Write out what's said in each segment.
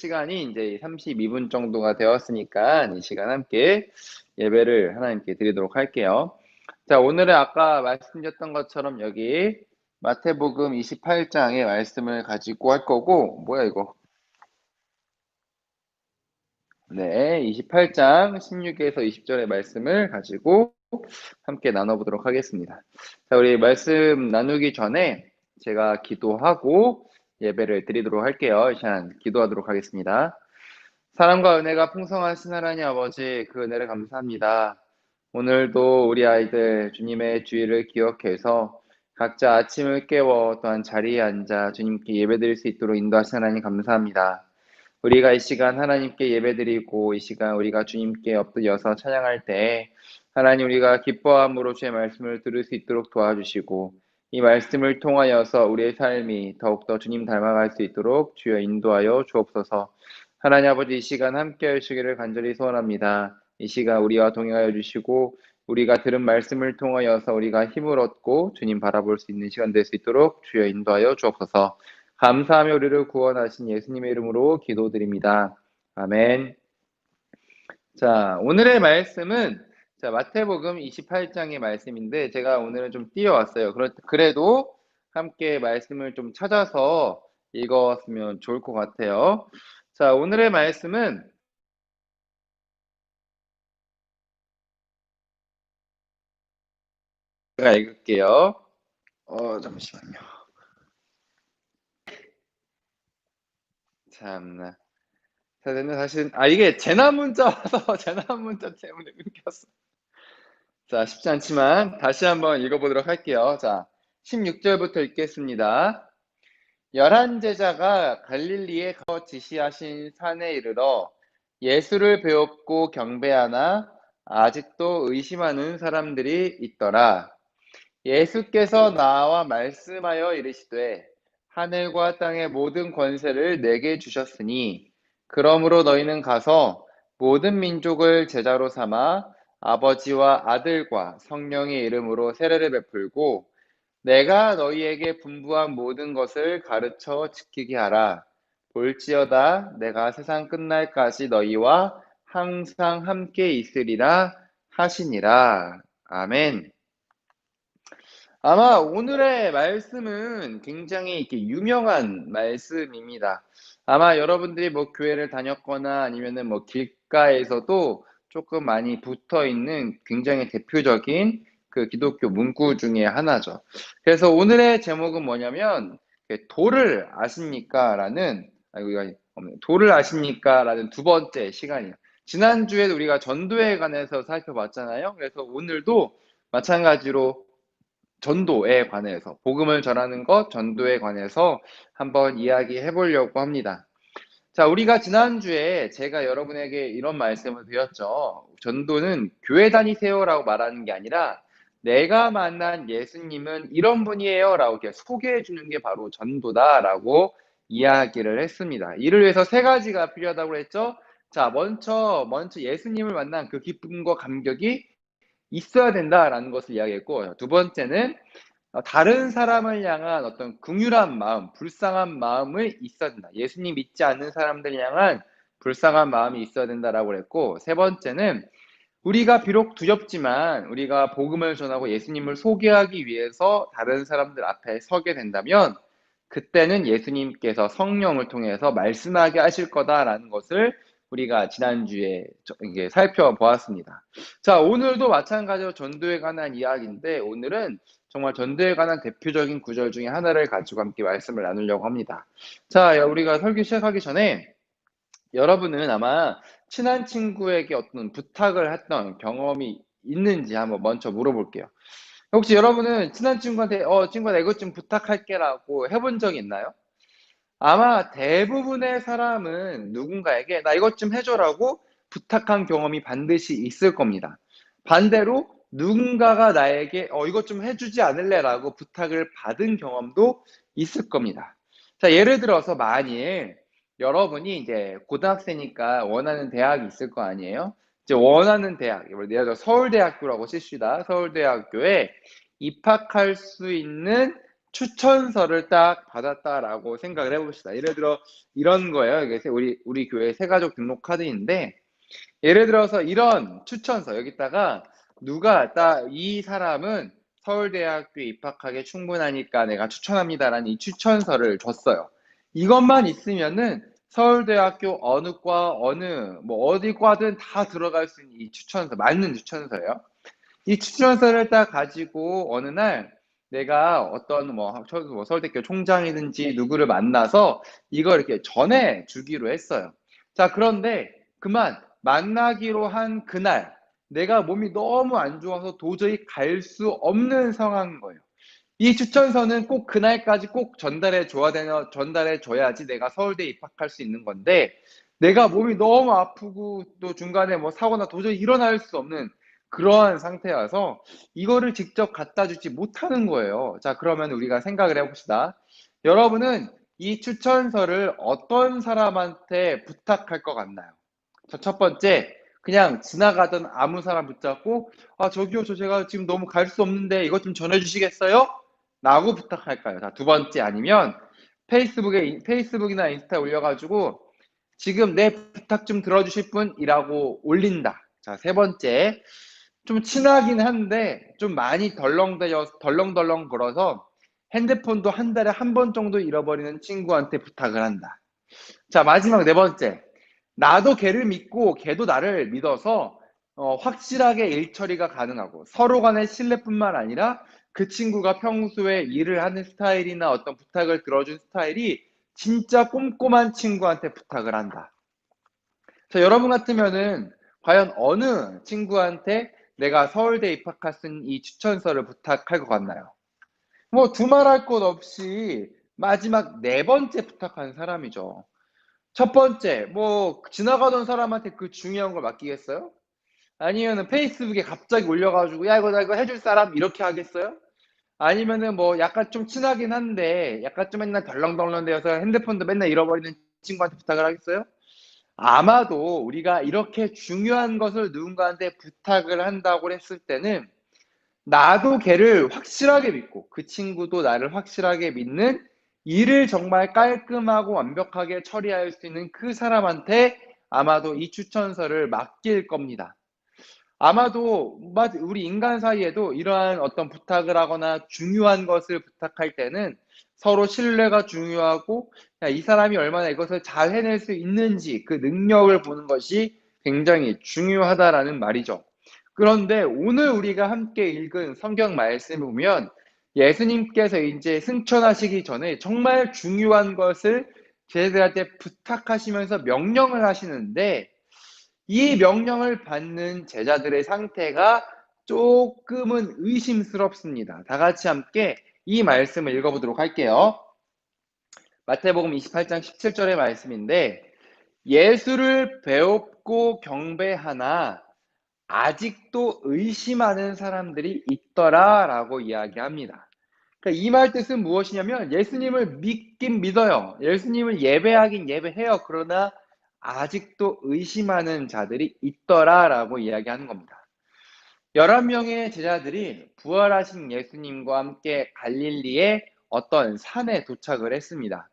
시간이 이제 32분 정도가 되었으니까 이 시간 함께 예배를 하나님께 드리도록 할게요. 자, 오늘은 아까 말씀드렸던 것처럼 여기 마태복음 28장의 말씀을 가지고 할 거고, 뭐야 이거? 네, 28장 16에서 20절의 말씀을 가지고 함께 나눠보도록 하겠습니다. 자, 우리 말씀 나누기 전에 제가 기도하고 예배를 드리도록 할게요. 이 시간 기도하도록 하겠습니다. 사랑과 은혜가 풍성하신 하나님 아버지, 그 은혜를 감사합니다. 오늘도 우리 아이들 주님의 주의를 기억해서 각자 아침을 깨워 또한 자리에 앉아 주님께 예배드릴 수 있도록 인도하신 하나님 감사합니다. 우리가 이 시간 하나님께 예배드리고 이 시간 우리가 주님께 엎드려서 찬양할 때 하나님 우리가 기뻐함으로 주의 말씀을 들을 수 있도록 도와주시고 이 말씀을 통하여서 우리의 삶이 더욱더 주님 닮아갈 수 있도록 주여 인도하여 주옵소서. 하나님 아버지 이 시간 함께 하시기를 간절히 소원합니다. 이 시간 우리와 동행하여 주시고 우리가 들은 말씀을 통하여서 우리가 힘을 얻고 주님 바라볼 수 있는 시간 될 수 있도록 주여 인도하여 주옵소서. 감사하며 우리를 구원하신 예수님의 이름으로 기도드립니다. 아멘. 자, 오늘의 말씀은 마태복음 28장의 말씀인데 제가 오늘은 좀 띄워왔어요. 그래도 함께 말씀을 좀 찾아서 읽었으면 좋을 것 같아요. 자, 오늘의 말씀은 제가 읽을게요. 잠시만요. 참나. 자, 사실 이게 재난 문자 와서 재난 문자 때문에 끊겼어. 자, 쉽지 않지만 다시 한번 읽어보도록 할게요. 자, 16절부터 읽겠습니다. 11제자가 갈릴리에 가서 지시하신 산에 이르러 예수를 배웠고 경배하나 아직도 의심하는 사람들이 있더라. 예수께서 나와 말씀하여 이르시되 하늘과 땅의 모든 권세를 내게 주셨으니 그러므로 너희는 가서 모든 민족을 제자로 삼아 아버지와 아들과 성령의 이름으로 세례를 베풀고 내가 너희에게 분부한 모든 것을 가르쳐 지키게 하라. 볼지어다 내가 세상 끝날까지 너희와 항상 함께 있으리라 하시니라. 아멘. 아마 오늘의 말씀은 굉장히 이렇게 유명한 말씀입니다. 아마 여러분들이 뭐 교회를 다녔거나 아니면은 뭐 길가에서도 조금 많이 붙어 있는 굉장히 대표적인 그 기독교 문구 중에 하나죠. 그래서 오늘의 제목은 뭐냐면 도를 아십니까? 라는 이거 없네. 도를 아십니까? 라는 두 번째 시간이에요. 지난주에 우리가 전도에 관해서 살펴봤잖아요. 그래서 오늘도 마찬가지로 전도에 관해서 복음을 전하는 것, 전도에 관해서 한번 이야기해 보려고 합니다. 자, 우리가 지난주에 제가 여러분에게 이런 말씀을 드렸죠. 전도는 교회 다니세요라고 말하는 게 아니라 내가 만난 예수님은 이런 분이에요 라고 이렇게 소개해 주는 게 바로 전도다라고 이야기를 했습니다. 이를 위해서 세 가지가 필요하다고 했죠. 자, 먼저 예수님을 만난 그 기쁨과 감격이 있어야 된다라는 것을 이야기했고, 두 번째는 다른 사람을 향한 어떤 긍휼한 마음, 불쌍한 마음을 있어야 된다. 예수님 믿지 않는 사람들 향한 불쌍한 마음이 있어야 된다라고 그랬고, 세 번째는 우리가 비록 두렵지만 우리가 복음을 전하고 예수님을 소개하기 위해서 다른 사람들 앞에 서게 된다면 그때는 예수님께서 성령을 통해서 말씀하게 하실 거다라는 것을 우리가 지난주에 이게 살펴보았습니다. 자, 오늘도 마찬가지로 전도에 관한 이야기인데 오늘은 정말 전도에 관한 대표적인 구절 중에 하나를 가지고 함께 말씀을 나누려고 합니다. 자, 우리가 설교 시작하기 전에 여러분은 아마 친한 친구에게 어떤 부탁을 했던 경험이 있는지 한번 먼저 물어볼게요. 혹시 여러분은 친한 친구한테 친구야 나 이것 좀 부탁할게라고 해본 적 있나요? 아마 대부분의 사람은 누군가에게 나 이것 좀 해줘라고 부탁한 경험이 반드시 있을 겁니다. 반대로 누군가가 나에게 이것 좀 해주지 않을래라고 부탁을 받은 경험도 있을 겁니다. 자, 예를 들어서 만일 여러분이 이제 고등학생이니까 원하는 대학이 있을 거 아니에요? 이제 원하는 대학, 예를 들어 서울대학교라고 칩시다. 서울대학교에 입학할 수 있는 추천서를 딱 받았다라고 생각을 해 봅시다. 예를 들어 이런 거예요. 이게 우리 교회 새가족 등록 카드인데, 예를 들어서 이런 추천서 여기다가 누가 딱 "이 사람은 서울대학교에 입학하기에 충분하니까 내가 추천합니다."라는 이 추천서를 줬어요. 이것만 있으면은 서울대학교 어느 과 어느 뭐 어디 과든 다 들어갈 수 있는 이 추천서, 맞는 추천서예요. 이 추천서를 딱 가지고 어느 날 내가 어떤 뭐 서울대학교 총장이든지 누구를 만나서 이걸 이렇게 전해 주기로 했어요. 자, 그런데 그만 만나기로 한 그날 내가 몸이 너무 안 좋아서 도저히 갈 수 없는 상황인 거예요. 이 추천서는 꼭 그날까지 꼭 전달해 줘야지 내가 서울대에 입학할 수 있는 건데, 내가 몸이 너무 아프고 또 중간에 뭐 사고나 도저히 일어날 수 없는 그러한 상태여서 이거를 직접 갖다 주지 못하는 거예요. 자, 그러면 우리가 생각을 해 봅시다. 여러분은 이 추천서를 어떤 사람한테 부탁할 것 같나요? 자, 첫 번째, 그냥 지나가던 아무 사람 붙잡고 "아, 저기요. 제가 지금 너무 갈 수 없는데 이것 좀 전해 주시겠어요?" 라고 부탁할까요? 자, 두 번째, 아니면 페이스북이나 인스타에 올려 가지고 "지금 내 부탁 좀 들어 주실 분?"이라고 올린다. 자, 세 번째, 좀 친하긴 한데 좀 많이 덜렁덜렁 걸어서 핸드폰도 한 달에 한 번 정도 잃어버리는 친구한테 부탁을 한다. 자, 마지막 네 번째. 나도 걔를 믿고 걔도 나를 믿어서 확실하게 일 처리가 가능하고 서로 간의 신뢰뿐만 아니라 그 친구가 평소에 일을 하는 스타일이나 어떤 부탁을 들어준 스타일이 진짜 꼼꼼한 친구한테 부탁을 한다. 자, 여러분 같으면은 과연 어느 친구한테 내가 서울대에 입학할 수 있는 이 추천서를 부탁할 것 같나요? 뭐 두말할 것 없이 마지막 네 번째 부탁하는 사람이죠. 첫 번째, 뭐 지나가던 사람한테 그 중요한 걸 맡기겠어요? 아니면은 페이스북에 갑자기 올려 가지고 "야, 이거 나 이거 해줄 사람." 이렇게 하겠어요? 아니면은 뭐 약간 좀 친하긴 한데 약간 좀 맨날 덜렁덜렁대어서 핸드폰도 맨날 잃어버리는 친구한테 부탁을 하겠어요? 아마도 우리가 이렇게 중요한 것을 누군가한테 부탁을 한다고 했을 때는 나도 걔를 확실하게 믿고 그 친구도 나를 확실하게 믿는, 일을 정말 깔끔하고 완벽하게 처리할 수 있는 그 사람한테 아마도 이 추천서를 맡길 겁니다. 아마도 우리 인간 사이에도 이러한 어떤 부탁을 하거나 중요한 것을 부탁할 때는 서로 신뢰가 중요하고, 이 사람이 얼마나 이것을 잘 해낼 수 있는지 그 능력을 보는 것이 굉장히 중요하다라는 말이죠. 그런데 오늘 우리가 함께 읽은 성경 말씀을 보면 예수님께서 이제 승천하시기 전에 정말 중요한 것을 제자들한테 부탁하시면서 명령을 하시는데, 이 명령을 받는 제자들의 상태가 조금은 의심스럽습니다. 다 같이 함께 이 말씀을 읽어보도록 할게요. 마태복음 28장 17절의 말씀인데, 예수를 배웁고 경배하나 아직도 의심하는 사람들이 있더라라고 이야기합니다. 그러니까 이 말 뜻은 무엇이냐면 예수님을 믿긴 믿어요. 예수님을 예배하긴 예배해요. 그러나 아직도 의심하는 자들이 있더라라고 이야기하는 겁니다. 11명의 제자들이 부활하신 예수님과 함께 갈릴리의 어떤 산에 도착을 했습니다.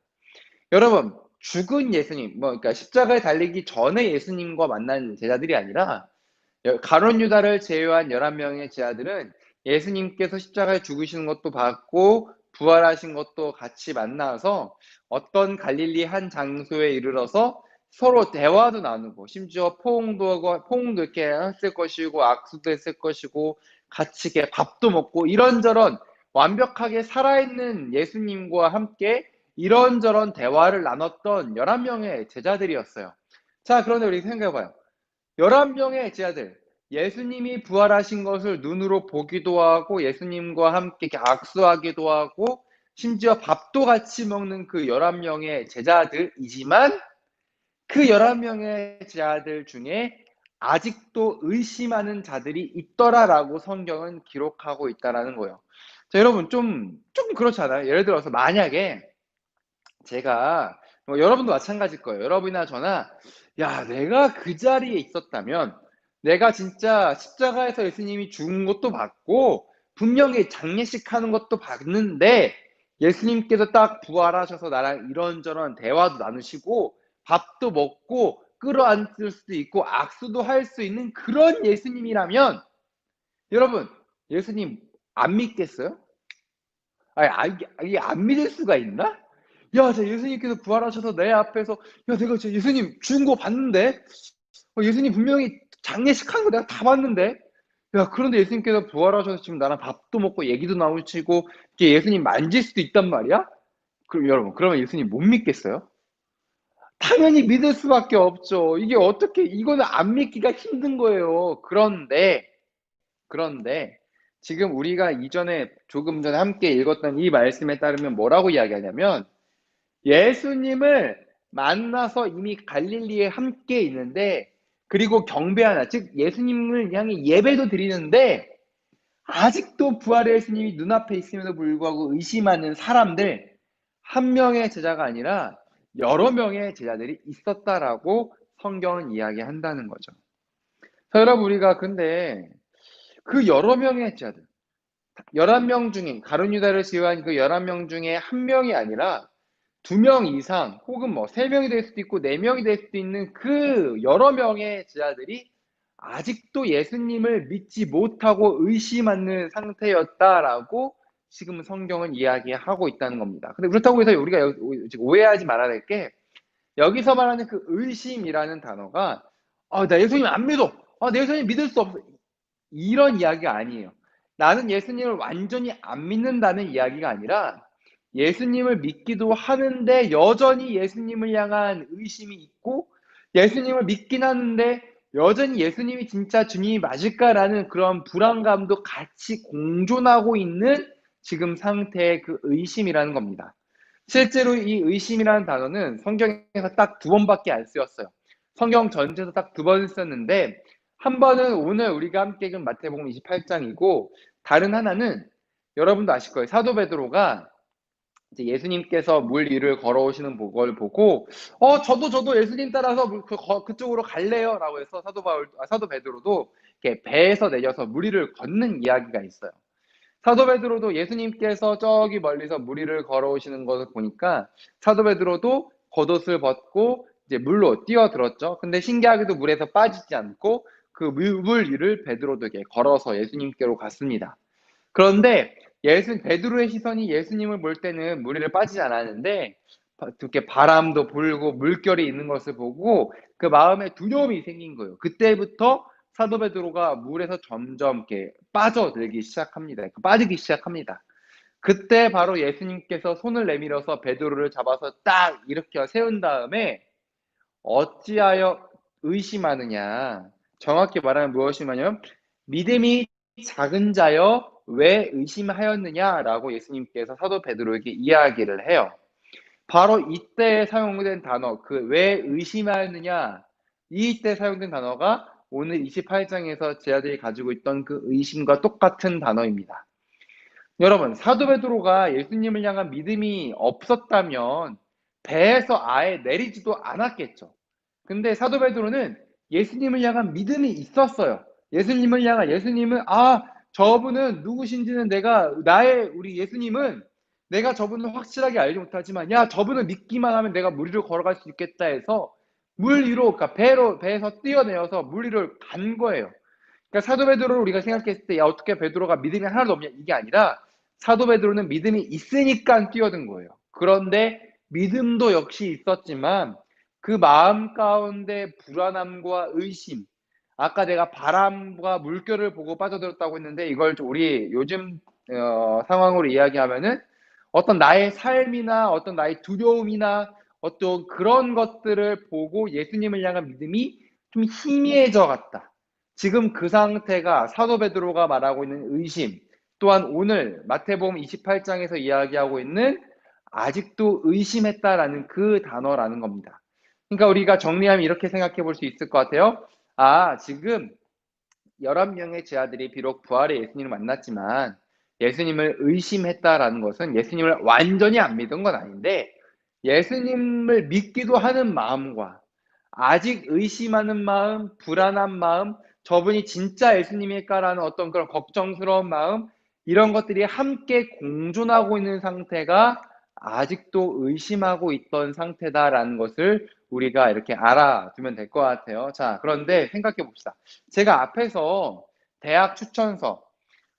여러분, 죽은 예수님, 그러니까 십자가에 달리기 전에 예수님과 만난 제자들이 아니라 가룟 유다를 제외한 11명의 제자들은 예수님께서 십자가에 죽으시는 것도 봤고 부활하신 것도 같이 만나서 어떤 갈릴리 한 장소에 이르러서 서로 대화도 나누고 심지어 포옹도 이렇게 했을 것이고 악수도 했을 것이고 같이 이렇게 밥도 먹고 이런저런 완벽하게 살아있는 예수님과 함께 이런저런 대화를 나눴던 11명의 제자들이었어요. 자, 그런데 우리 생각해 봐요. 11명의 제자들, 예수님이 부활하신 것을 눈으로 보기도 하고 예수님과 함께 이렇게 악수하기도 하고 심지어 밥도 같이 먹는 그 11명의 제자들이지만 그 11명의 제자들 중에 아직도 의심하는 자들이 있더라라고 성경은 기록하고 있다라는 거예요. 자, 여러분 좀 그렇지 않아요? 예를 들어서 만약에 제가 여러분도 마찬가지일 거예요. 여러분이나 저나 "야, 내가 그 자리에 있었다면 내가 진짜 십자가에서 예수님이 죽은 것도 봤고 분명히 장례식 하는 것도 봤는데 예수님께서 딱 부활하셔서 나랑 이런저런 대화도 나누시고 밥도 먹고 끌어안을 수도 있고 악수도 할 수 있는 그런 예수님이라면 여러분 예수님 안 믿겠어요? 이게 안 믿을 수가 있나? 야, 저 예수님께서 부활하셔서 내 앞에서 야, 내가 저 예수님 죽은 거 봤는데 예수님 분명히 장례식 한 거 내가 다 봤는데 야, 그런데 예수님께서 부활하셔서 지금 나랑 밥도 먹고 얘기도 나누시고 이게 예수님 만질 수도 있단 말이야? 그럼 여러분, 그러면 예수님 못 믿겠어요? 당연히 믿을 수밖에 없죠. 이게 어떻게, 이거는 안 믿기가 힘든 거예요. 그런데, 지금 우리가 이전에, 조금 전에 함께 읽었던 이 말씀에 따르면 뭐라고 이야기하냐면, 예수님을 만나서 이미 갈릴리에 함께 있는데, 그리고 경배하나, 즉, 예수님을 향해 예배도 드리는데, 아직도 부활의 예수님이 눈앞에 있음에도 불구하고 의심하는 사람들, 한 명의 제자가 아니라 여러 명의 제자들이 있었다라고 성경은 이야기한다는 거죠. 자, 여러분, 우리가 근데 그 여러 명의 제자들, 11명 중에, 가룟 유다를 제외한 그 11명 중에 한 명이 아니라 2명 이상, 혹은 뭐 3명이 될 수도 있고 4명이 될 수도 있는 그 여러 명의 제자들이 아직도 예수님을 믿지 못하고 의심하는 상태였다라고 지금 성경은 이야기하고 있다는 겁니다. 근데 그렇다고 해서 우리가 오해하지 말아야 될 게, 여기서 말하는 그 의심이라는 단어가 나 예수님 안 믿어. 내 예수님 믿을 수 없어. 이런 이야기가 아니에요. 나는 예수님을 완전히 안 믿는다는 이야기가 아니라 예수님을 믿기도 하는데 여전히 예수님을 향한 의심이 있고, 예수님을 믿긴 하는데 여전히 예수님이 진짜 주님이 맞을까라는 그런 불안감도 같이 공존하고 있는 지금 상태의 그 의심이라는 겁니다. 실제로 이 의심이라는 단어는 성경에서 딱 2번밖에 안 쓰였어요. 성경 전체에서 딱 2번 썼는데, 한 번은 오늘 우리가 함께 읽은 마태복음 28장이고, 다른 하나는 여러분도 아실 거예요. 사도 베드로가 이제 예수님께서 물 위를 걸어오시는 걸 보고 저도 예수님 따라서 그쪽으로 갈래요라고 해서 사도 베드로도 이렇게 배에서 내려서 물 위를 걷는 이야기가 있어요. 사도 베드로도 예수님께서 저기 멀리서 물 위를 걸어오시는 것을 보니까 사도 베드로도 겉옷을 벗고 이제 물로 뛰어들었죠. 근데 신기하게도 물에서 빠지지 않고 그 물 위를 베드로도 이렇게 걸어서 예수님께로 갔습니다. 그런데 베드로의 시선이 예수님을 볼 때는 물 위를 빠지지 않았는데, 이렇게 바람도 불고 물결이 있는 것을 보고 그 마음에 두려움이 생긴 거예요. 그때부터 사도 베드로가 물에서 점점 이렇게 빠지기 시작합니다. 그때 바로 예수님께서 손을 내밀어서 베드로를 잡아서 딱 일으켜 세운 다음에 어찌하여 의심하느냐, 정확히 말하면 무엇이냐면 믿음이 작은 자여 왜 의심하였느냐라고 예수님께서 사도 베드로에게 이야기를 해요. 바로 이때 사용된 단어, 그 왜 의심하였느냐, 이때 사용된 단어가 오늘 28장에서 제자들이 가지고 있던 그 의심과 똑같은 단어입니다. 여러분, 사도 베드로가 예수님을 향한 믿음이 없었다면 배에서 아예 내리지도 않았겠죠. 근데 사도 베드로는 예수님을 향한 믿음이 있었어요. 예수님은 저분은 누구신지는 우리 예수님은 내가 저분을 확실하게 알지 못하지만 저분을 믿기만 하면 내가 물 위로 걸어갈 수 있겠다 해서 물 위로, 그러니까 배에서 뛰어내려서 물 위로 간 거예요. 그러니까 사도 베드로를 우리가 생각했을 때 어떻게 베드로가 믿음이 하나도 없냐, 이게 아니라 사도 베드로는 믿음이 있으니까 뛰어든 거예요. 그런데 믿음도 역시 있었지만 그 마음 가운데 불안함과 의심, 아까 내가 바람과 물결을 보고 빠져들었다고 했는데 이걸 우리 요즘 상황으로 이야기하면은 어떤 나의 삶이나 어떤 나의 두려움이나 어떤 그런 것들을 보고 예수님을 향한 믿음이 좀 희미해져 갔다. 지금 그 상태가 사도 베드로가 말하고 있는 의심, 또한 오늘 마태복음 28장에서 이야기하고 있는 아직도 의심했다라는 그 단어라는 겁니다. 그러니까 우리가 정리하면 이렇게 생각해 볼 수 있을 것 같아요. 지금 11명의 제자들이 비록 부활의 예수님을 만났지만 예수님을 의심했다라는 것은 예수님을 완전히 안 믿은 건 아닌데, 예수님을 믿기도 하는 마음과 아직 의심하는 마음, 불안한 마음, 저분이 진짜 예수님일까라는 어떤 그런 걱정스러운 마음, 이런 것들이 함께 공존하고 있는 상태가 아직도 의심하고 있던 상태다라는 것을 우리가 이렇게 알아두면 될 것 같아요. 자, 그런데 생각해 봅시다. 제가 앞에서 대학 추천서,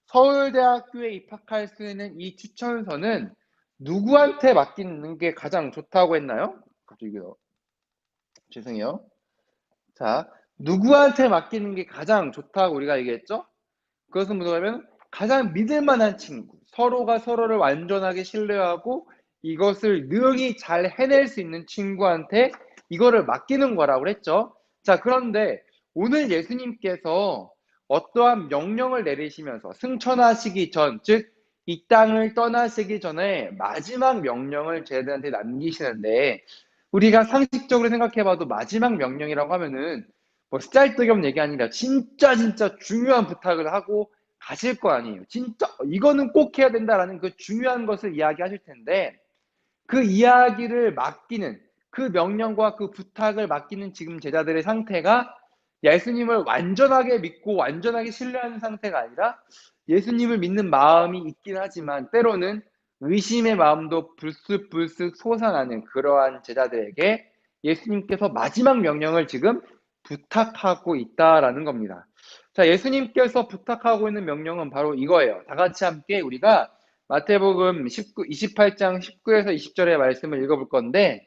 서울대학교에 입학할 수 있는 이 추천서는 누구한테 맡기는 게 가장 좋다고 했나요? 갑자기 죄송해요. 자, 누구한테 맡기는 게 가장 좋다고 우리가 얘기했죠? 그것은 뭐냐면 가장 믿을 만한 친구, 서로가 서로를 완전하게 신뢰하고 이것을 능히 잘 해낼 수 있는 친구한테 이거를 맡기는 거라고 그랬죠. 자, 그런데 오늘 예수님께서 어떠한 명령을 내리시면서 승천하시기 전, 즉 이 땅을 떠나시기 전에 마지막 명령을 저희들한테 남기시는데, 우리가 상식적으로 생각해봐도 마지막 명령이라고 하면은 뭐 쓰잘데기 얘기 아니라 진짜 중요한 부탁을 하고 가실 거 아니에요. 진짜 이거는 꼭 해야 된다라는 그 중요한 것을 이야기하실 텐데, 그 이야기를 맡기는, 그 명령과 그 부탁을 맡기는 지금 제자들의 상태가 예수님을 완전하게 믿고 완전하게 신뢰하는 상태가 아니라, 예수님을 믿는 마음이 있긴 하지만 때로는 의심의 마음도 불쑥불쑥 솟아나는 그러한 제자들에게 예수님께서 마지막 명령을 지금 부탁하고 있다라는 겁니다. 자, 예수님께서 부탁하고 있는 명령은 바로 이거예요. 다 같이 함께 우리가 마태복음 28장 19에서 20절의 말씀을 읽어볼 건데,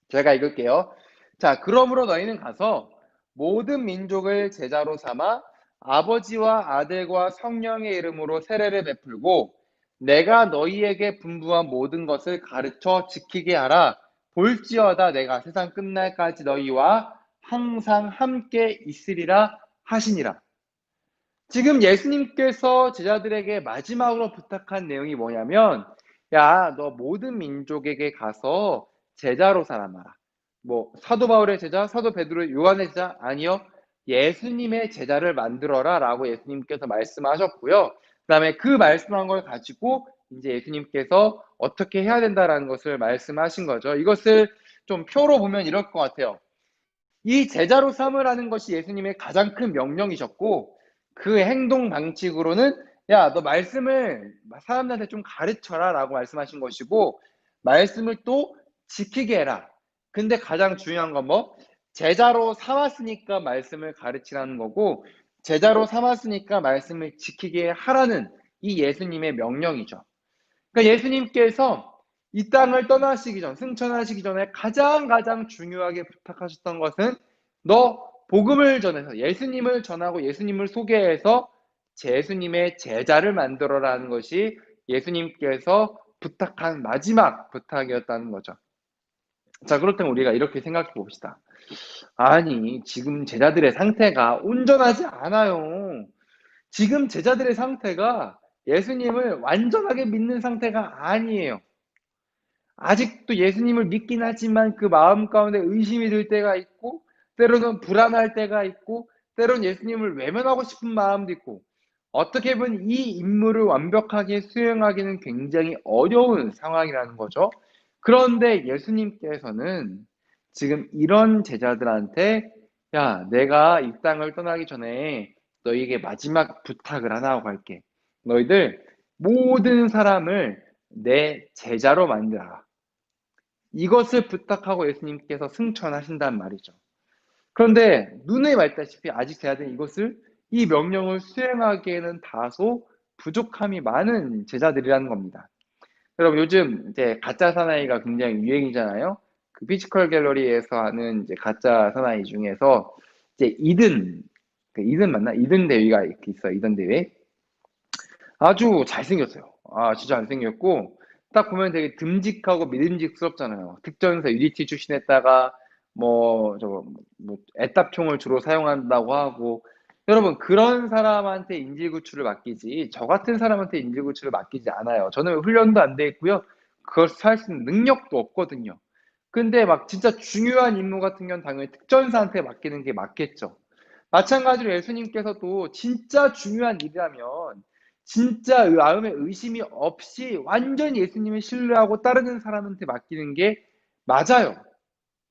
제가 읽을게요. 자, 그러므로 너희는 가서 모든 민족을 제자로 삼아 아버지와 아들과 성령의 이름으로 세례를 베풀고 내가 너희에게 분부한 모든 것을 가르쳐 지키게 하라. 볼지어다 내가 세상 끝날까지 너희와 항상 함께 있으리라 하시니라. 지금 예수님께서 제자들에게 마지막으로 부탁한 내용이 뭐냐면, 야, 너 모든 민족에게 가서 제자로 삼아라. 뭐 사도 바울의 제자, 사도 베드로, 요한의 제자 아니요. 예수님의 제자를 만들어라 라고 예수님께서 말씀하셨고요. 그다음에 그 말씀한 걸 가지고 이제 예수님께서 어떻게 해야 된다라는 것을 말씀하신 거죠. 이것을 좀 표로 보면 이럴 것 같아요. 이 제자로 삼으라는 것이 예수님의 가장 큰 명령이셨고, 그 행동 방식으로는 야, 너 말씀을 사람들한테 좀 가르쳐라 라고 말씀하신 것이고, 말씀을 또 지키게 해라. 근데 가장 중요한 건 뭐? 제자로 삼았으니까 말씀을 가르치라는 거고, 제자로 삼았으니까 말씀을 지키게 하라는 이 예수님의 명령이죠. 그러니까 예수님께서 이 땅을 떠나시기 전, 승천하시기 전에 가장 중요하게 부탁하셨던 것은 너 복음을 전해서 예수님을 전하고 예수님을 소개해서 예수님의 제자를 만들어라는 것이 예수님께서 부탁한 마지막 부탁이었다는 거죠. 자, 그렇다면 우리가 이렇게 생각해 봅시다. 아니, 지금 제자들의 상태가 온전하지 않아요. 지금 제자들의 상태가 예수님을 완전하게 믿는 상태가 아니에요. 아직도 예수님을 믿긴 하지만 그 마음 가운데 의심이 들 때가 있고, 때로는 불안할 때가 있고, 때로는 예수님을 외면하고 싶은 마음도 있고, 어떻게 보면 이 임무를 완벽하게 수행하기는 굉장히 어려운 상황이라는 거죠. 그런데 예수님께서는 지금 이런 제자들한테 야, 내가 이 땅을 떠나기 전에 너희에게 마지막 부탁을 하나 하고 갈게. 너희들 모든 사람을 내 제자로 만들어라. 이것을 부탁하고 예수님께서 승천하신단 말이죠. 그런데 눈에 밝다시피 아직 제자들은 이 명령을 수행하기에는 다소 부족함이 많은 제자들이라는 겁니다. 여러분, 요즘 이제 가짜 사나이가 굉장히 유행이잖아요. 그 피지컬 갤러리에서 하는 이제 가짜 사나이 중에서 이제 이든 맞나? 이든 대위가 이렇게 있어요. 이든 대회. 아주 잘생겼어요. 아, 진짜 잘생겼고, 딱 보면 되게 듬직하고 믿음직스럽잖아요. 특전사 UDT 출신했다가, 애답총을 주로 사용한다고 하고, 여러분, 그런 사람한테 인질구출을 맡기지, 저 같은 사람한테 인질구출을 맡기지 않아요. 저는 훈련도 안 돼 있고요. 그걸 할 수 있는 능력도 없거든요. 근데 막 진짜 중요한 임무 같은 경우는 당연히 특전사한테 맡기는 게 맞겠죠. 마찬가지로 예수님께서도 진짜 중요한 일이라면 진짜 마음에 의심이 없이 완전히 예수님을 신뢰하고 따르는 사람한테 맡기는 게 맞아요.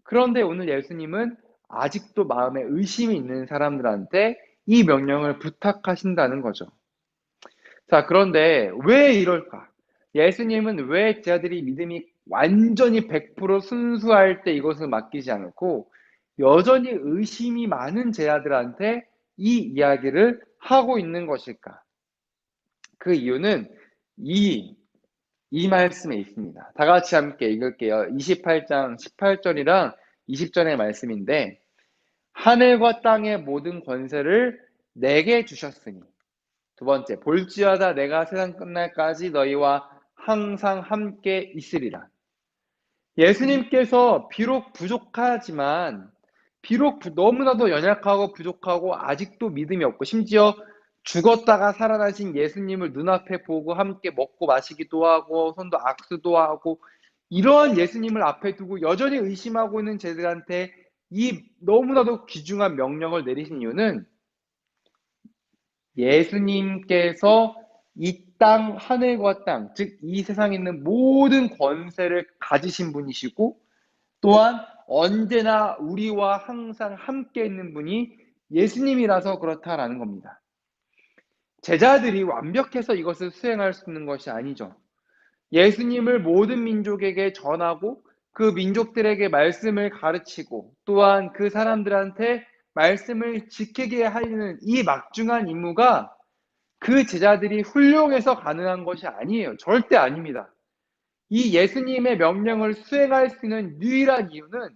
그런데 오늘 예수님은 아직도 마음에 의심이 있는 사람들한테 이 명령을 부탁하신다는 거죠. 자, 그런데 왜 이럴까? 예수님은 왜 제자들이 믿음이 완전히 100% 순수할 때 이것을 맡기지 않고 여전히 의심이 많은 제자들한테 이 이야기를 하고 있는 것일까? 그 이유는 이, 이 말씀에 있습니다. 다 같이 함께 읽을게요. 28장 18절이랑 20절의 말씀인데, 하늘과 땅의 모든 권세를 내게 주셨으니, 두 번째, 볼지어다 내가 세상 끝날까지 너희와 항상 함께 있으리라. 예수님께서 비록 부족하지만, 비록 너무나도 연약하고 부족하고 아직도 믿음이 없고, 심지어 죽었다가 살아나신 예수님을 눈앞에 보고 함께 먹고 마시기도 하고 손도 악수도 하고, 이러한 예수님을 앞에 두고 여전히 의심하고 있는 제들한테 이 너무나도 귀중한 명령을 내리신 이유는, 예수님께서 이 땅, 하늘과 땅, 즉 이 세상에 있는 모든 권세를 가지신 분이시고, 또한 언제나 우리와 항상 함께 있는 분이 예수님이라서 그렇다라는 겁니다. 제자들이 완벽해서 이것을 수행할 수 있는 것이 아니죠. 예수님을 모든 민족에게 전하고 그 민족들에게 말씀을 가르치고 또한 그 사람들한테 말씀을 지키게 하는 이 막중한 임무가 그 제자들이 훌륭해서 가능한 것이 아니에요. 절대 아닙니다. 이 예수님의 명령을 수행할 수 있는 유일한 이유는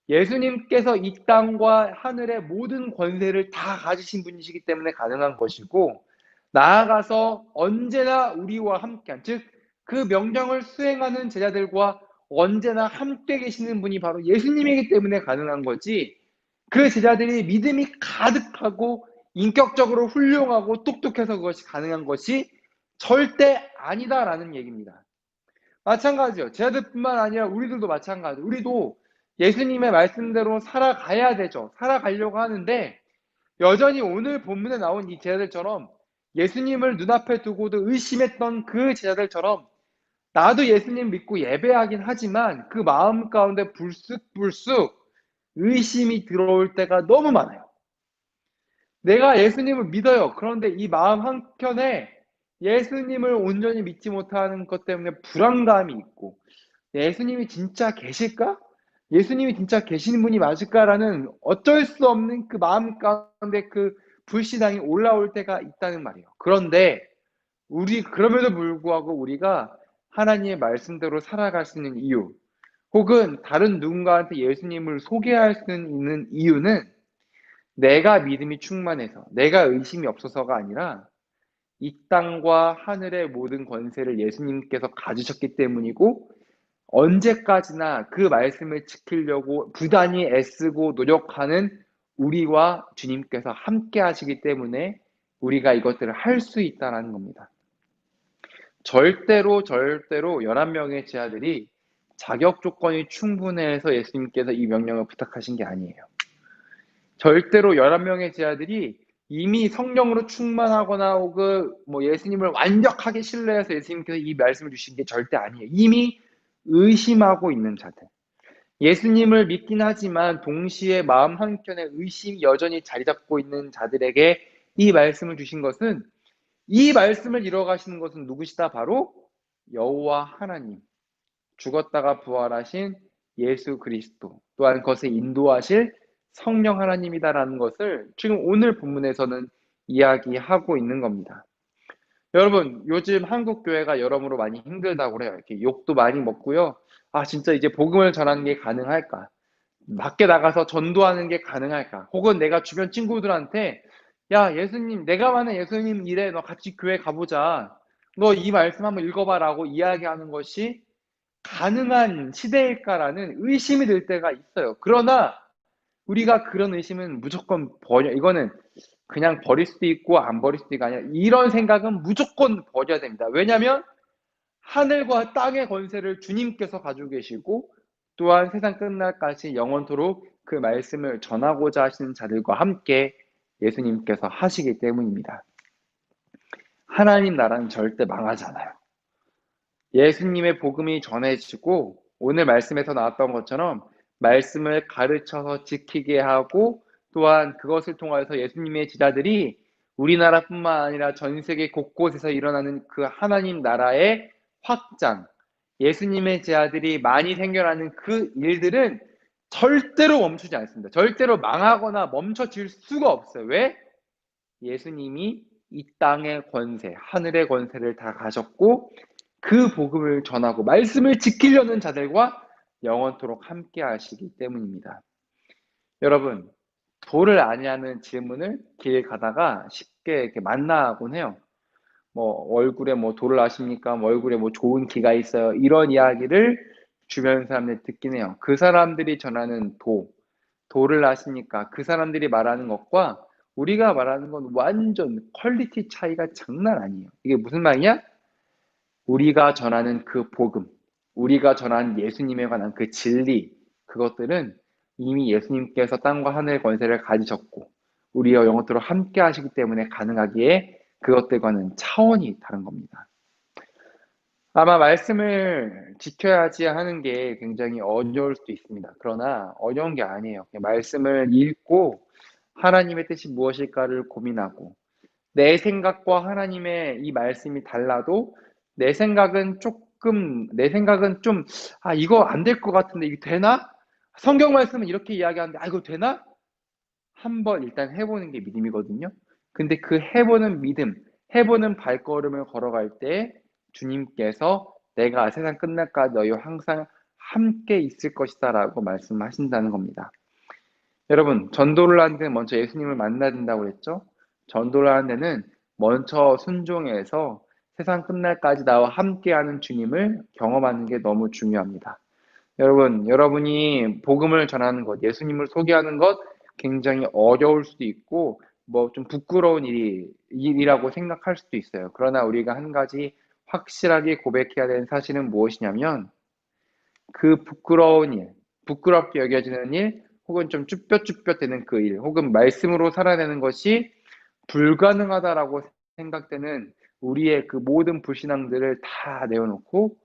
예수님께서 이 땅과 하늘의 모든 권세를 다 가지신 분이시기 때문에 가능한 것이고, 나아가서 언제나 우리와 함께한, 즉 그 명령을 수행하는 제자들과 언제나 함께 계시는 분이 바로 예수님이기 때문에 가능한 거지, 그 제자들이 믿음이 가득하고 인격적으로 훌륭하고 똑똑해서 그것이 가능한 것이 절대 아니다라는 얘기입니다. 마찬가지요. 제자들뿐만 아니라 우리들도 마찬가지. 우리도 예수님의 말씀대로 살아가야 되죠. 살아가려고 하는데 여전히 오늘 본문에 나온 이 제자들처럼 예수님을 눈앞에 두고도 의심했던 그 제자들처럼 나도 예수님 믿고 예배하긴 하지만 그 마음 가운데 불쑥불쑥 의심이 들어올 때가 너무 많아요. 내가 예수님을 믿어요. 그런데 이 마음 한켠에 예수님을 온전히 믿지 못하는 것 때문에 불안감이 있고, 예수님이 진짜 계실까? 예수님이 진짜 계시는 분이 맞을까라는 어쩔 수 없는 그 마음 가운데 그 불신앙이 올라올 때가 있다는 말이에요. 그런데 그럼에도 불구하고 우리가 하나님의 말씀대로 살아갈 수 있는 이유, 혹은 다른 누군가한테 예수님을 소개할 수 있는 이유는 내가 믿음이 충만해서, 내가 의심이 없어서가 아니라 이 땅과 하늘의 모든 권세를 예수님께서 가지셨기 때문이고, 언제까지나 그 말씀을 지키려고 부단히 애쓰고 노력하는 우리와 주님께서 함께 하시기 때문에 우리가 이것들을 할 수 있다는 겁니다. 절대로 11명의 제자들이 자격 조건이 충분해서 예수님께서 이 명령을 부탁하신 게 아니에요. 절대로 11명의 제자들이 이미 성령으로 충만하거나 혹은 예수님을 완벽하게 신뢰해서 예수님께서 이 말씀을 주신 게 절대 아니에요. 이미 의심하고 있는 자들. 예수님을 믿긴 하지만 동시에 마음 한켠에 의심이 여전히 자리 잡고 있는 자들에게 이 말씀을 주신 것은, 이 말씀을 이뤄가시는 것은 누구시다? 바로 여호와 하나님, 죽었다가 부활하신 예수 그리스도, 또한 그것을 인도하실 성령 하나님이다라는 것을 지금 오늘 본문에서는 이야기하고 있는 겁니다. 여러분, 요즘 한국 교회가 여러모로 많이 힘들다고 그래요. 이렇게 욕도 많이 먹고요. 진짜 이제 복음을 전하는 게 가능할까? 밖에 나가서 전도하는 게 가능할까? 혹은 내가 주변 친구들한테, 야, 예수님, 내가 만약 예수님 이래, 너 같이 교회 가보자. 너 이 말씀 한번 읽어봐라고 이야기하는 것이 가능한 시대일까라는 의심이 들 때가 있어요. 그러나 우리가 그런 의심은 무조건 이거는 그냥 버릴 수도 있고 안 버릴 수도 있고, 아니라 이런 생각은 무조건 버려야 됩니다. 왜냐하면 하늘과 땅의 권세를 주님께서 가지고 계시고, 또한 세상 끝날까지 영원토록 그 말씀을 전하고자 하시는 자들과 함께 예수님께서 하시기 때문입니다. 하나님 나라는 절대 망하지 않아요. 예수님의 복음이 전해지고 오늘 말씀에서 나왔던 것처럼 말씀을 가르쳐서 지키게 하고, 또한 그것을 통해서 예수님의 제자들이 우리나라뿐만 아니라 전 세계 곳곳에서 일어나는 그 하나님 나라의 확장, 예수님의 제자들이 많이 생겨나는 그 일들은 절대로 멈추지 않습니다. 절대로 망하거나 멈춰질 수가 없어요. 왜? 예수님이 이 땅의 권세, 하늘의 권세를 다 가졌고 그 복음을 전하고 말씀을 지키려는 자들과 영원토록 함께 하시기 때문입니다. 여러분, 도를 아냐는 질문을 길 가다가 쉽게 이렇게 만나곤 해요. 뭐 얼굴에 뭐 도를 아십니까? 뭐 얼굴에 뭐 좋은 기가 있어요. 이런 이야기를 주변 사람들이 듣긴 해요. 그 사람들이 전하는 도를 아십니까? 그 사람들이 말하는 것과 우리가 말하는 건 완전 퀄리티 차이가 장난 아니에요. 이게 무슨 말이냐? 우리가 전하는 그 복음, 우리가 전하는 예수님에 관한 그 진리, 그것들은 이미 예수님께서 땅과 하늘의 권세를 가지셨고 우리와 영원토록 함께 하시기 때문에 가능하기에 그것들과는 차원이 다른 겁니다. 아마 말씀을 지켜야지 하는 게 굉장히 어려울 수도 있습니다. 그러나 어려운 게 아니에요. 그냥 말씀을 읽고 하나님의 뜻이 무엇일까를 고민하고 내 생각과 하나님의 이 말씀이 달라도 내 생각은 좀, 이거 안 될 것 같은데, 이게 되나? 성경 말씀은 이렇게 이야기하는데, 이거 되나? 한번 일단 해보는 게 믿음이거든요. 근데 그 해보는 믿음, 해보는 발걸음을 걸어갈 때 주님께서 내가 세상 끝날까지 너희와 항상 함께 있을 것이다 라고 말씀하신다는 겁니다. 여러분, 전도를 하는 데는 먼저 예수님을 만나야 된다고 그랬죠? 전도를 하는 데는 먼저 순종해서 세상 끝날까지 나와 함께하는 주님을 경험하는 게 너무 중요합니다. 여러분, 여러분이 복음을 전하는 것, 예수님을 소개하는 것 굉장히 어려울 수도 있고 뭐 좀 부끄러운 일이라고 생각할 수도 있어요. 그러나 우리가 한 가지 확실하게 고백해야 되는 사실은 무엇이냐면 그 부끄러운 일, 부끄럽게 여겨지는 일, 혹은 좀 쭈뼛쭈뼛되는 그 일, 혹은 말씀으로 살아내는 것이 불가능하다라고 생각되는 우리의 그 모든 불신앙들을 다 내어놓고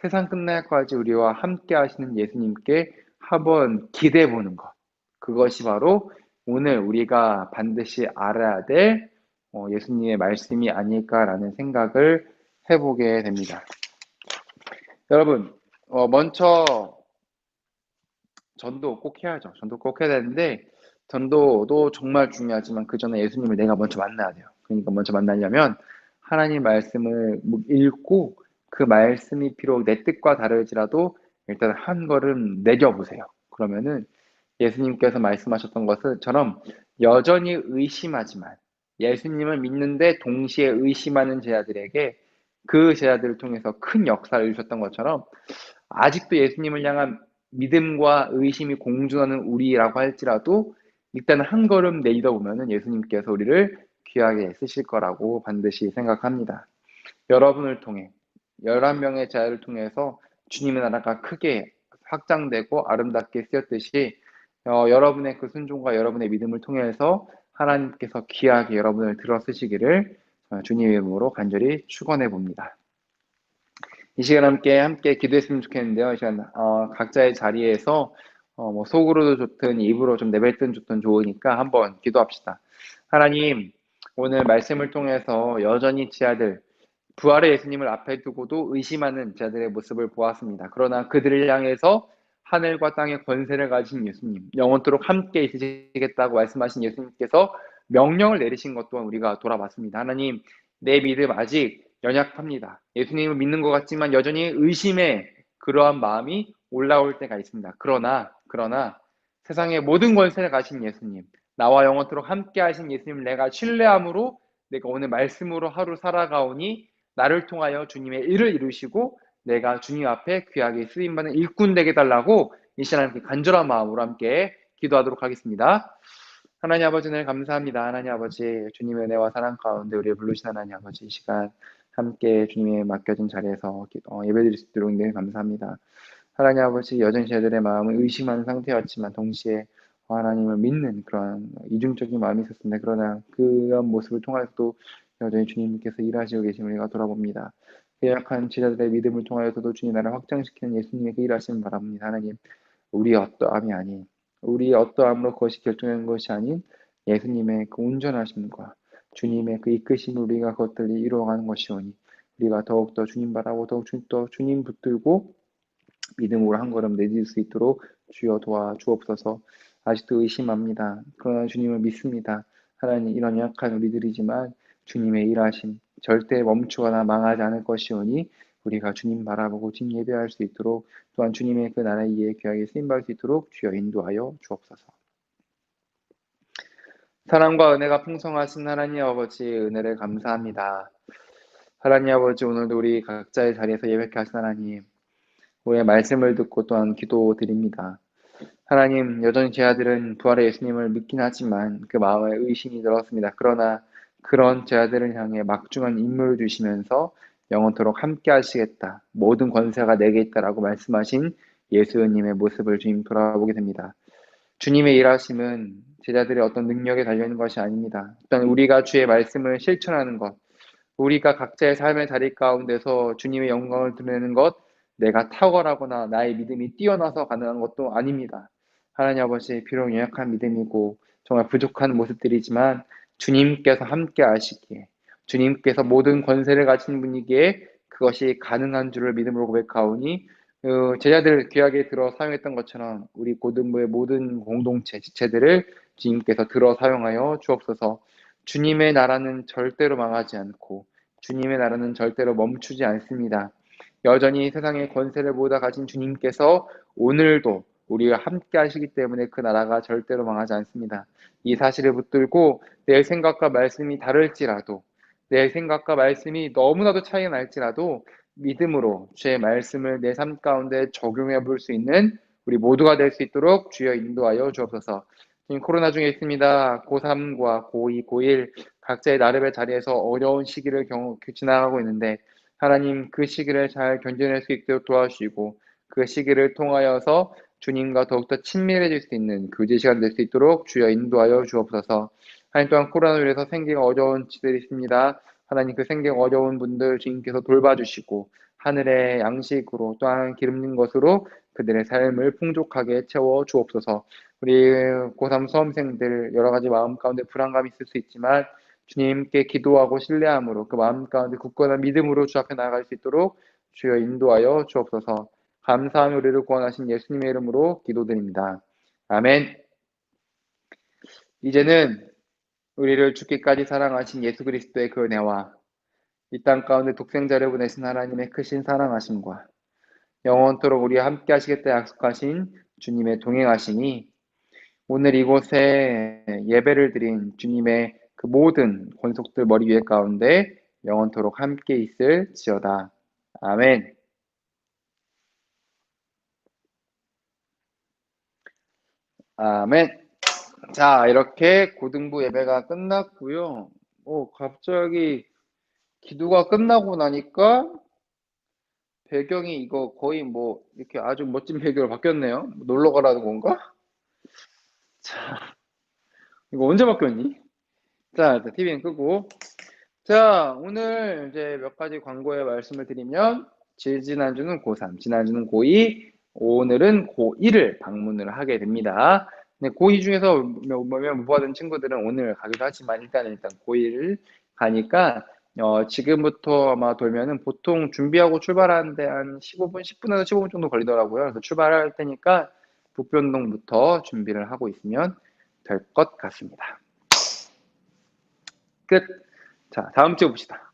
세상 끝날까지 우리와 함께 하시는 예수님께 한번 기대해 보는 것. 그것이 바로 오늘 우리가 반드시 알아야 될 예수님의 말씀이 아닐까라는 생각을 해보게 됩니다. 여러분, 먼저 전도 꼭 해야죠. 전도 꼭 해야 되는데 전도도 정말 중요하지만 그 전에 예수님을 내가 먼저 만나야 돼요. 그러니까 먼저 만나려면 하나님 말씀을 읽고 그 말씀이 비록 내 뜻과 다르지라도 일단 한 걸음 내려보세요. 그러면은 예수님께서 말씀하셨던 것처럼 여전히 의심하지만 예수님을 믿는데 동시에 의심하는 제자들에게 그 제자들을 통해서 큰 역사를 이루셨던 것처럼 아직도 예수님을 향한 믿음과 의심이 공존하는 우리라고 할지라도 일단 한 걸음 내딛어 보면은 예수님께서 우리를 귀하게 쓰실 거라고 반드시 생각합니다. 여러분을 통해 11명의 자를 통해서 주님의 나라가 크게 확장되고 아름답게 쓰였듯이 여러분의 그 순종과 여러분의 믿음을 통해서 하나님께서 귀하게 여러분을 들어 쓰시기를 주님의 이름으로 간절히 축원해 봅니다. 이 시간 함께 기도했으면 좋겠는데요. 이 시간 각자의 자리에서 뭐 속으로도 좋든 입으로 좀 내뱉든 좋든 좋으니까 한번 기도합시다. 하나님, 오늘 말씀을 통해서 여전히 지하들 부활의 예수님을 앞에 두고도 의심하는 자들의 모습을 보았습니다. 그러나 그들을 향해서 하늘과 땅의 권세를 가진 예수님, 영원토록 함께 있으시겠다고 말씀하신 예수님께서 명령을 내리신 것 또한 우리가 돌아봤습니다. 하나님, 내 믿음 아직 연약합니다. 예수님을 믿는 것 같지만 여전히 의심의 그러한 마음이 올라올 때가 있습니다. 그러나 세상의 모든 권세를 가진 예수님, 나와 영원토록 함께 하신 예수님을 내가 신뢰함으로 내가 오늘 말씀으로 하루 살아가오니 나를 통하여 주님의 일을 이루시고 내가 주님 앞에 귀하게 쓰임받는 일꾼 되게 달라고 이 시간 함께 간절한 마음으로 함께 기도하도록 하겠습니다. 하나님 아버지 늘 감사합니다. 하나님 아버지 주님의 은혜와 사랑 가운데 우리를 부르신 하나님 아버지 이 시간 함께 주님의 맡겨진 자리에서 예배드릴 수 있도록 늘 감사합니다. 하나님 아버지 여전히 저들의 마음을 의심하는 상태였지만 동시에 하나님을 믿는 그런 이중적인 마음이 있었습니다. 그러나 그런 모습을 통해서도 여전히 주님께서 일하시고 계심을 우리가 돌아봅니다. 약한 제자들의 믿음을 통하여서도 주님 나라를 확장시키는 예수님의 그 일하심을 바랍니다. 하나님, 우리의 어떠함이 아닌 우리의 어떠함으로 그것이 결정된 것이 아닌 예수님의 그 온전하심과 주님의 그 이끄심을 우리가 그것들을 이루어가는 것이오니 우리가 더욱더 주님 바라고 더욱더 주님 붙들고 믿음으로 한 걸음 내딜 수 있도록 주여 도와주옵소서. 아직도 의심합니다. 그러나 주님을 믿습니다. 하나님, 이런 약한 우리들이지만 주님의 일하심 절대 멈추거나 망하지 않을 것이오니 우리가 주님 바라보고 주님 예배할 수 있도록, 또한 주님의 그 나라의 이에 귀하게 쓰임받을 수 있도록 주여 인도하여 주옵소서. 사랑과 은혜가 풍성하신 하나님 아버지, 은혜를 감사합니다. 하나님 아버지, 오늘도 우리 각자의 자리에서 예배케 하신 하나님, 우리의 말씀을 듣고 또한 기도드립니다. 하나님, 여전히 제 아들은 부활의 예수님을 믿긴 하지만 그 마음에 의심이 들었습니다. 그러나 그런 제 아들을 향해 막중한 임무를 주시면서 영원토록 함께 하시겠다, 모든 권세가 내게 있다라고 말씀하신 예수님의 모습을 주님 돌아보게 됩니다. 주님의 일하심은 제자들의 어떤 능력에 달려있는 것이 아닙니다. 일단 우리가 주의 말씀을 실천하는 것, 우리가 각자의 삶의 자리 가운데서 주님의 영광을 드리는 것, 내가 탁월하거나 나의 믿음이 뛰어나서 가능한 것도 아닙니다. 하나님 아버지, 비록 연약한 믿음이고 정말 부족한 모습들이지만 주님께서 함께 하시기에, 주님께서 모든 권세를 가진 분이기에 그것이 가능한 줄을 믿음으로 고백하오니, 제자들 귀하게 들어 사용했던 것처럼 우리 고등부의 모든 공동체, 지체들을 주님께서 들어 사용하여 주옵소서. 주님의 나라는 절대로 망하지 않고 주님의 나라는 절대로 멈추지 않습니다. 여전히 세상의 권세를 모두 가진 주님께서 오늘도 우리와 함께 하시기 때문에 그 나라가 절대로 망하지 않습니다. 이 사실을 붙들고 내 생각과 말씀이 다를지라도, 내 생각과 말씀이 너무나도 차이가 날지라도 믿음으로 주의 말씀을 내 삶 가운데 적용해 볼 수 있는 우리 모두가 될 수 있도록 주여 인도하여 주옵소서. 지금 코로나 중에 있습니다. 고3과 고2, 고1 각자의 나름의 자리에서 어려운 시기를 지나가고 있는데, 하나님, 그 시기를 잘 견뎌낼 수 있도록 도와주시고 그 시기를 통하여서 주님과 더욱더 친밀해질 수 있는 교제 시간 될 수 있도록 주여 인도하여 주옵소서. 하나님, 또한 코로나로 인해서 생계가 어려운 지들이 있습니다. 하나님, 그 생계가 어려운 분들 주님께서 돌봐주시고 하늘의 양식으로 또한 기름진 것으로 그들의 삶을 풍족하게 채워 주옵소서. 우리 고3 수험생들 여러 가지 마음 가운데 불안감이 있을 수 있지만 주님께 기도하고 신뢰함으로 그 마음 가운데 굳건한 믿음으로 주 앞에 나아갈 수 있도록 주여 인도하여 주옵소서. 감사하며 우리를 구원하신 예수님의 이름으로 기도드립니다. 아멘. 이제는 우리를 죽기까지 사랑하신 예수 그리스도의 그 은혜와 이 땅 가운데 독생자를 보내신 하나님의 크신 사랑하심과 영원토록 우리와 함께 하시겠다 약속하신 주님의 동행하심이 오늘 이곳에 예배를 드린 주님의 그 모든 권속들 머리 위에 가운데 영원토록 함께 있을지어다. 아멘. 아멘. 자, 이렇게 고등부 예배가 끝났고요. 갑자기 기도가 끝나고 나니까 배경이 이거 거의 뭐 이렇게 아주 멋진 배경으로 바뀌었네요. 놀러 가라는 건가? 자, 이거 언제 바뀌었니? 자, 일단 TV는 끄고. 자, 오늘 이제 몇 가지 광고의 말씀을 드리면, 지난주는 고3, 지난주는 고2, 오늘은 고1을 방문을 하게 됩니다. 근데 고2 중에서 못 받은 친구들은 오늘 가기도 하지만 일단 고1을 가니까 지금부터 아마 돌면은 보통 준비하고 출발하는데 한 15분, 10분에서 15분 정도 걸리더라고요. 그래서 출발할 테니까 북변동부터 준비를 하고 있으면 될 것 같습니다. 끝. 자, 다음 주 봅시다.